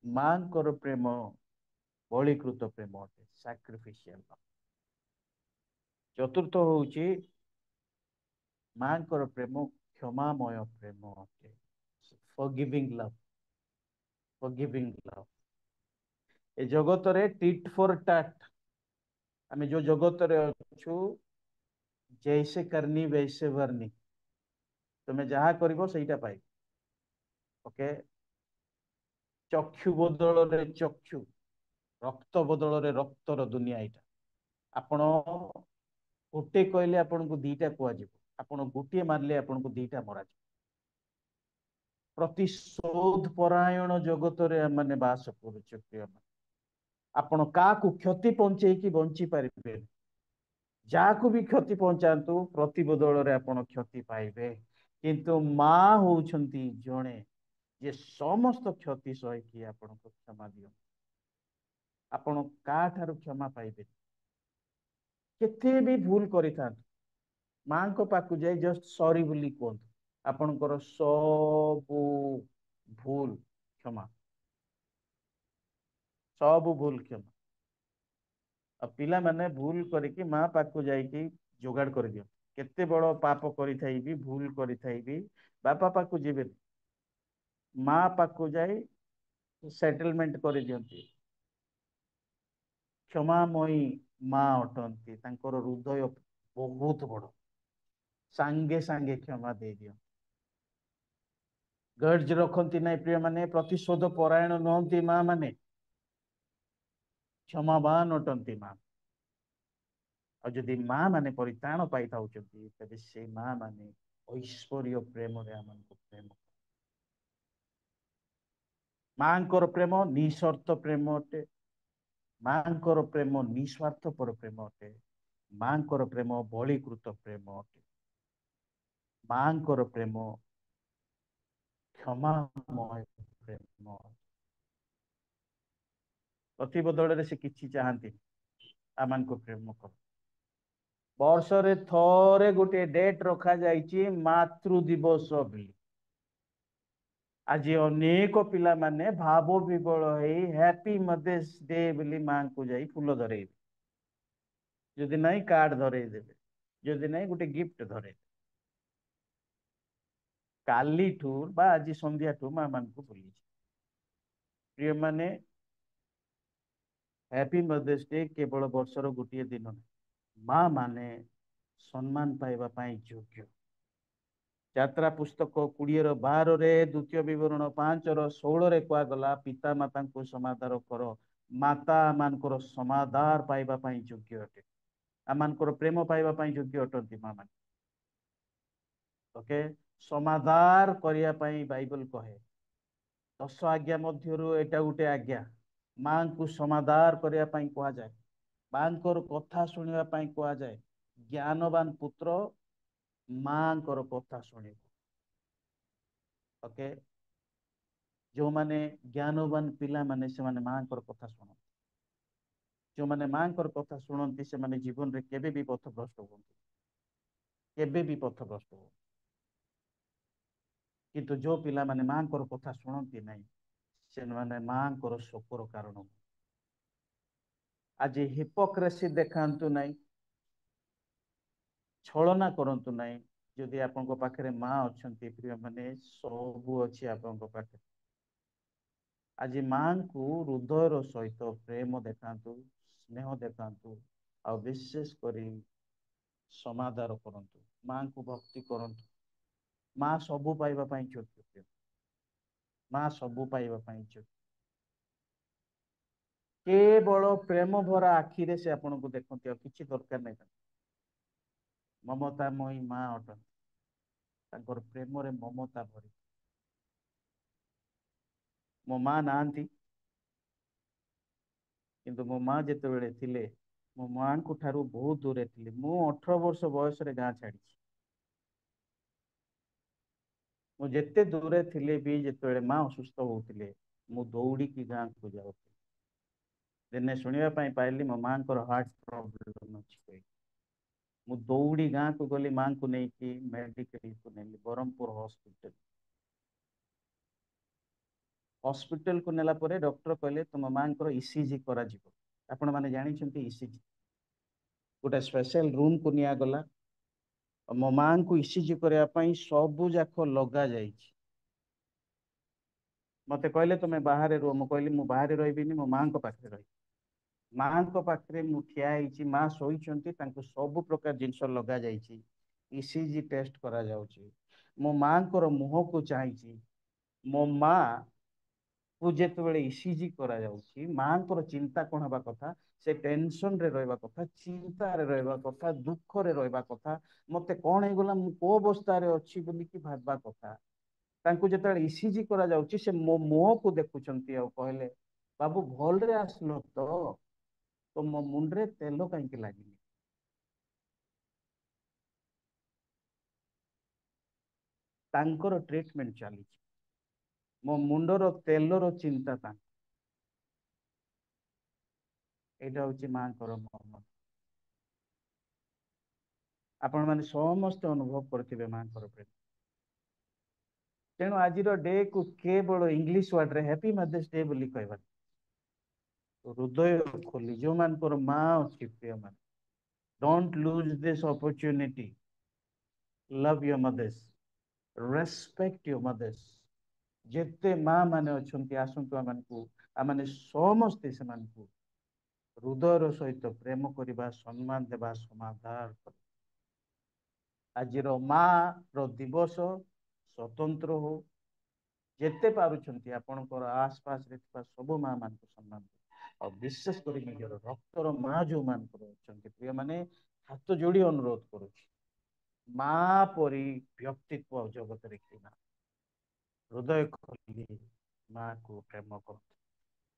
ମାଙ୍କର ପ୍ରେମ ବଳିକୃତ ପ୍ରେମ ଅଟେ, ସାକ୍ରିଫିସିଆଲ। ଚତୁର୍ଥ ହଉଛି ମାଙ୍କର ପ୍ରେମ କ୍ଷମାମୟ ପ୍ରେମ ଅଟେ, ଫରଗିଭିଂ ଲଭ। ଫରଗିଭିଂ ଲଭ। ଏ ଜଗତରେ ଟିଟ୍ ଫର ଟାଟ୍, ଆମେ ଯୋଉ ଜଗତରେ ଅଛୁ, ଜୈସେ କରନି ବୈସେ ଭରନି, ତମେ ଯାହା କରିବ ସେଇଟା ପାଇବ। ଓକେ। ଚକ୍ଷୁ ବଦଳରେ ଚକ୍ଷୁ, ରକ୍ତ ବଦଳରେ ରକ୍ତର ଦୁନିଆ ଏଇଟା। ଆପଣ ଗୋଟେ କହିଲେ ଆପଣଙ୍କୁ ଦିଟା କୁହାଯିବ, ଆପଣ ଗୋଟିଏ ମାରିଲେ ଆପଣଙ୍କୁ ଦିଟା ମରାଯିବ। ପ୍ରତିଶୋଧ ପରାୟଣ ଜଗତରେ ଆମେ ବାସ କରୁଛୁ ପ୍ରିୟ। ଆପଣ କାହାକୁ କ୍ଷତି ପହଞ୍ଚେଇକି ବଞ୍ଚି ପାରିବେ? ଯାହାକୁ ବି କ୍ଷତି ପହଞ୍ଚାନ୍ତୁ, ପ୍ରତି ବଦଳରେ ଆପଣ କ୍ଷତି ପାଇବେ। କିନ୍ତୁ ମା ହଉଛନ୍ତି ଜଣେ ଯେ ସମସ୍ତ କ୍ଷତି ସହିକି ଆପଣଙ୍କୁ କ୍ଷମା ଦିଅନ୍ତି। ଆପଣ କାହାଠାରୁ କ୍ଷମା ପାଇବେନି। କେତେ ବି ଭୁଲ କରିଥାନ୍ତୁ, ମାଙ୍କ ପାଖକୁ ଯାଇ ଜଷ୍ଟ ସରି ବୋଲି କୁହନ୍ତୁ, ଆପଣଙ୍କର ସବୁ ଭୁଲ କ୍ଷମା, ସବୁ ଭୁଲ କ୍ଷମା। ଆଉ ପିଲାମାନେ ଭୁଲ କରିକି ମା ପାଖକୁ ଯାଇକି ଯୋଗାଡ଼ କରିଦିଅନ୍ତି। କେତେ ବଡ ପାପ କରିଥାଇ ବି, ଭୁଲ କରିଥାଇ ବି ବାପା ପାଖକୁ ଯିବେନି, ମା ପାଖକୁ ଯାଇ ସେଟଲମେଣ୍ଟ କରିଦିଅନ୍ତି। କ୍ଷମାମୟୀ ମା ଅଟନ୍ତି, ତାଙ୍କର ହୃଦୟ ବହୁତ ବଡ, ସାଙ୍ଗେ ସାଙ୍ଗେ କ୍ଷମା ଦେଇଦିଅନ୍ତି। ଗର୍ଜ ରଖନ୍ତି ନାହିଁ ପ୍ରିୟ ମାନେ, ପ୍ରତିଶୋଧ ପରାୟଣ ନୁହନ୍ତି ମା ମାନେ, କ୍ଷମାବାନ ଅଟନ୍ତି ମା। ଆଉ ଯଦି ମା ମାନେ ପରିତ୍ରାଣ ପାଇଥାଉଛନ୍ତି, ତେବେ ସେଇ ମା ମାନେ ଐଶ୍ୱର୍ଯ୍ୟ ପ୍ରେମରେ ଆମକୁ ପ୍ରେମ। ମାଙ୍କର ପ୍ରେମ ନିଃସର୍ଥ ପ୍ରେମ ଅଟେ। ମାଙ୍କର ପ୍ରେମ ନିଃସ୍ୱାର୍ଥପର ପ୍ରେମ ଅଟେ। ମାଙ୍କର ପ୍ରେମ ବଳିକୃତ ପ୍ରେମ ଅଟେ। ମାଙ୍କର ପ୍ରେମ କ୍ଷମାମୟ ପ୍ରେମ। ପ୍ରତି ବଦଳରେ ସେ କିଛି ଚାହାନ୍ତିନି, ଆମମାନଙ୍କୁ ପ୍ରେମ କର। ବର୍ଷରେ ଥରେ ଗୋଟିଏ ଡେଟ୍ ରଖାଯାଇଛି ମାତୃ ଦିବସ ବୋଲି। ଆଜି ଅନେକ ପିଲାମାନେ ଭାବ ବିବଳ ହେଇ ହ୍ୟାପି ମଦର୍ସ ଡେ ବୋଲି ମାଙ୍କୁ ଯାଇ ଫୁଲ ଧରେଇବେ, ଯଦି ନାହିଁ କାର୍ଡ ଧରେଇ ଦେବେ, ଯଦି ନାହିଁ ଗୋଟେ ଗିଫ୍ଟ ଧରେଇବେ। କାଲିଠୁ ବା ଆଜି ସନ୍ଧ୍ୟାଠୁ ମା ମାନଙ୍କୁ ଭୁଲିଛି। ପ୍ରିୟମାନେ, ହ୍ୟାପି ମଦର୍ସ ଡେ କେବଳ ବର୍ଷର ଗୋଟିଏ ଦିନ ନୁହେଁ, ମା ମାନେ ସମ୍ମାନ ପାଇବା ପାଇଁ ଯୋଗ୍ୟ। ଯାତ୍ରା ପୁସ୍ତକ 20-12 ଦ୍ଵିତୀୟ ବିବରଣ 5-16 କୁହାଗଲା, ପିତା ମାତାଙ୍କୁ ସମାଦର କର, ମାତା ମାନଙ୍କର ସମାଦାର ପାଇବା ପାଇଁ ଯୋଗ୍ୟ ଅଟେ। ଆମମାନଙ୍କର ପ୍ରେମ ପାଇବା ପାଇଁ ଯୋଗ୍ୟ ଅଟନ୍ତି ମା ମାନେ। ଓକେ, ସମାଦାର କରିବା ପାଇଁ ବାଇବଲ କହେ, 10 ଆଜ୍ଞା ମଧ୍ୟରୁ ଏଇଟା ଗୋଟେ ଆଜ୍ଞା। ମାଙ୍କୁ ସମାଦାର କରିବା ପାଇଁ କୁହାଯାଏ, ମାଙ୍କର କଥା ଶୁଣିବା ପାଇଁ କୁହାଯାଏ। ଜ୍ଞାନବାନ ପୁତ୍ର ମାଙ୍କର କଥା ଶୁଣିବ। ଓକେ, ଯୋଉମାନେ ଜ୍ଞାନବାନ ପିଲାମାନେ ସେମାନେ ମାଙ୍କର କଥା ଶୁଣନ୍ତି। ଯୋଉମାନେ ମାଙ୍କର କଥା ଶୁଣନ୍ତି ସେମାନେ ଜୀବନରେ କେବେ ବି ପଥଭ୍ରଷ୍ଟ ହୁଅନ୍ତି, କେବେ ବି ପଥଭ୍ରଷ୍ଟ ହୁଅନ୍ତି। କିନ୍ତୁ ଯୋଉ ପିଲାମାନେ ମାଙ୍କର କଥା ଶୁଣନ୍ତି ନାହିଁ, ସେମାନେ ମାଙ୍କର ଶୋକର କାରଣ। ଆଜି ହିପୋକ୍ରେସି ଦେଖାନ୍ତୁ ନାହିଁ, ଛଳନା କରନ୍ତୁ ନାହିଁ। ଯଦି ଆପଣଙ୍କ ପାଖରେ ମା ଅଛନ୍ତି ପ୍ରିୟ ମାନେ, ସବୁ ଅଛି ଆପଣଙ୍କ ପାଖରେ। ଆଜି ମାଙ୍କୁ ହୃଦୟର ସହିତ ପ୍ରେମ ଦେଖାନ୍ତୁ, ସ୍ନେହ ଦେଖାନ୍ତୁ, ଆଉ ବିଶେଷ କରି ସମାଦର କରନ୍ତୁ, ମାଙ୍କୁ ଭକ୍ତି କରନ୍ତୁ। ମା ସବୁ ପାଇବା ପାଇଁ ଯୋଗ୍ୟ, ମା ସବୁ ପାଇବା ପାଇଁ ଯୋଗ୍ୟ। କେବଳ ପ୍ରେମ ଭରା ଆଖିରେ ସେ ଆପଣଙ୍କୁ ଦେଖନ୍ତି, ଆଉ କିଛି ଦରକାର ନାହିଁ। ମମତାମୟୀ ମା ଅଟନ୍ତି, ତାଙ୍କର ପ୍ରେମରେ ମମତା ଭରି। ମୋ ମା ନାହାନ୍ତି, କିନ୍ତୁ ମୋ ମା ଯେତେବେଳେ ଥିଲେ, ମୋ ମାଙ୍କ ଠାରୁ ବହୁତ ଦୂରେ ଥିଲି। ମୁଁ 18 ବର୍ଷ ବୟସରେ ଗାଁ ଛାଡିଛି। ମୁଁ ଯେତେ ଦୂରେ ଥିଲେ ବି, ଯେତେବେଳେ ମା ଅସୁସ୍ଥ ହଉଥିଲେ, ମୁଁ ଦୌଡ଼ିକି ଗାଁକୁ ଯାଉଥିଲି। ଦିନେ ଶୁଣିବା ପାଇଁ ପାଇଲି ମୋ ମାଙ୍କର ହାର୍ଟ ପ୍ରୋବ୍ଲେମ ଅଛି। ମୁଁ ଦୌଡ଼ି ଗାଁକୁ ଗଲି, ମାଙ୍କୁ ନେଇକି ମେଡିକାଲକୁ ନେଲି, ବ୍ରହ୍ମପୁର ହସ୍ପିଟାଲ। ହସ୍ପିଟାଲକୁ ନେଲା ପରେ ଡକ୍ଟର କହିଲେ ତୁମ ମାଙ୍କର ଇସିଜି କରାଯିବ। ଆପଣ ମାନେ ଜାଣିଛନ୍ତି ଇସିଜି? ଗୋଟେ ସ୍ପେଶାଲ ରୁମକୁ ନିଆଗଲା, ମୋ ମାଙ୍କୁ ଇସିଜି କରିବା ପାଇଁ ସବୁ ଯାକ ଲଗା ଯାଇଛି। ମତେ କହିଲେ ତମେ ବାହାରେ ରୁହ, ମୁଁ କହିଲି ମୁଁ ବାହାରେ ରହିବିନି, ମୋ ମାଙ୍କ ପାଖରେ ରହିବି। ମାଙ୍କ ପାଖରେ ମୁଁ ଠିଆ ହେଇଛି, ମା ଶୋଇଛନ୍ତି, ତାଙ୍କୁ ସବୁ ପ୍ରକାର ଜିନିଷ ଲଗା ଯାଇଛି, ଇସିଜି ଟେଷ୍ଟ କରାଯାଉଛି। ମୋ ମାଙ୍କର ମୁହଁକୁ ଚାହିଁଛି। ମୋ ମା କୁ ଯେତେବେଳେ ଇସିଜି କରାଯାଉଛି, ମାଙ୍କର ଚିନ୍ତା କଣ ହେବା କଥା, ସେ ଟେନସନ ରେ ରହିବା କଥା, ଚିନ୍ତାରେ ରହିବା କଥା, ଦୁଃଖରେ ରହିବା କଥା। ମତେ କଣ ହେଇଗଲା, ମୁଁ କୋଉ ଅବସ୍ଥାରେ ଅଛି ବୋଲିକି ଭାବିବା କଥା। ତାଙ୍କୁ ଯେତେବେଳେ ଇସିଜି କରାଯାଉଛି, ସେ ମୋ ମୁହଁକୁ ଦେଖୁଛନ୍ତି ଆଉ କହିଲେ, ବାବୁ ଭଲରେ ଆସିଲ ତ ମୋ ମୁଣ୍ଡରେ ତେଲ କାହିଁକି ଲାଗିନି? ତାଙ୍କର ଟ୍ରିଟମେଣ୍ଟ ଚାଲିଛି, ମୋ ମୁଣ୍ଡର ତେଲର ଚିନ୍ତା ତାଙ୍କ। ଏଇଟା ହଉଛି ମାଙ୍କର ମର୍ମ। ଆପଣ ମାନେ ସମସ୍ତେ ଅନୁଭବ କରିଥିବେ ମାଙ୍କର ପ୍ରେମ। ତେଣୁ ଆଜିର ଡେ କୁ କେବଳ ଇଂଲିଶ ୱାର୍ଡରେ ହ୍ୟାପି ମଦର୍ସ ଡେ ବୋଲି କହିବା। ହୃଦୟ ଖୋଲି, ଯୋଉମାନଙ୍କର ମା ଅଛି ପ୍ରିୟ ମାନେ, don't lose this opportunity. Love your mothers, respect your mothers. ଯେତେ ମା ମାନେ ଅଛନ୍ତି, ଆସନ୍ତୁ ଆମମାନେ ସମସ୍ତେ ସେମାନଙ୍କୁ ହୃଦୟର ସହିତ ପ୍ରେମ କରିବା, ସମ୍ମାନ ଦେବା, ସମାଦାର କରିବା। ଆଜିର ମା ର ଦିବସ ସ୍ୱତନ୍ତ୍ର ହଉ, ଯେତେ ପାରୁଛନ୍ତି ଆପଣଙ୍କର ଆସପାସରେ ଥିବା ସବୁ ମା ମାନଙ୍କୁ ସମ୍ମାନ ଦିଅନ୍ତୁ। ଆଉ ବିଶେଷ କରି ନିଜର ରକ୍ତର ମା ଯୋଉମାନଙ୍କର ଅଛନ୍ତି ପ୍ରିୟମାନେ, ହାତ ଯୋଡି ଅନୁରୋଧ କରୁଛି, ମା ପରି ବ୍ୟକ୍ତିତ୍ୱ ଜଗତରେ କି ନା, ହୃଦୟ ଖୋଲି ମାକୁ ପ୍ରେମ କରନ୍ତୁ।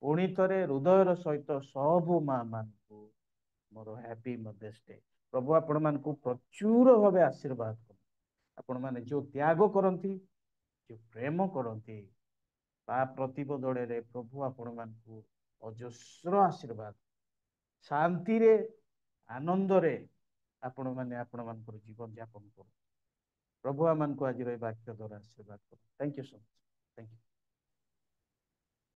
ପୁଣି ଥରେ ହୃଦୟର ସହିତ ସବୁ ମା ମାନଙ୍କୁ ମୋର ହ୍ୟାପି ମଦର୍ସ ଡେ। ପ୍ରଭୁ ଆପଣ ମାନଙ୍କୁ ପ୍ରଚୁର ଭାବେ ଆଶୀର୍ବାଦ କରନ୍ତୁ। ଆପଣ ମାନେ ଯୋଉ ତ୍ୟାଗ କରନ୍ତି, ଯୋଉ ପ୍ରେମ କରନ୍ତି, ତା ପ୍ରତିବଦଳରେ ପ୍ରଭୁ ଆପଣ ମାନଙ୍କୁ ଅଜସ୍ର ଆଶୀର୍ବାଦ, ଶାନ୍ତିରେ, ଆନନ୍ଦରେ ଆପଣ ମାନେ ଆପଣ ମାନଙ୍କର ଜୀବନ ଯାପନ କରନ୍ତୁ। ପ୍ରଭୁ ଆମମାନଙ୍କୁ ଆଜିର ଏ ବାକ୍ୟ ଦ୍ୱାରା ଆଶୀର୍ବାଦ କରନ୍ତୁ। Thank you so much. Thank you.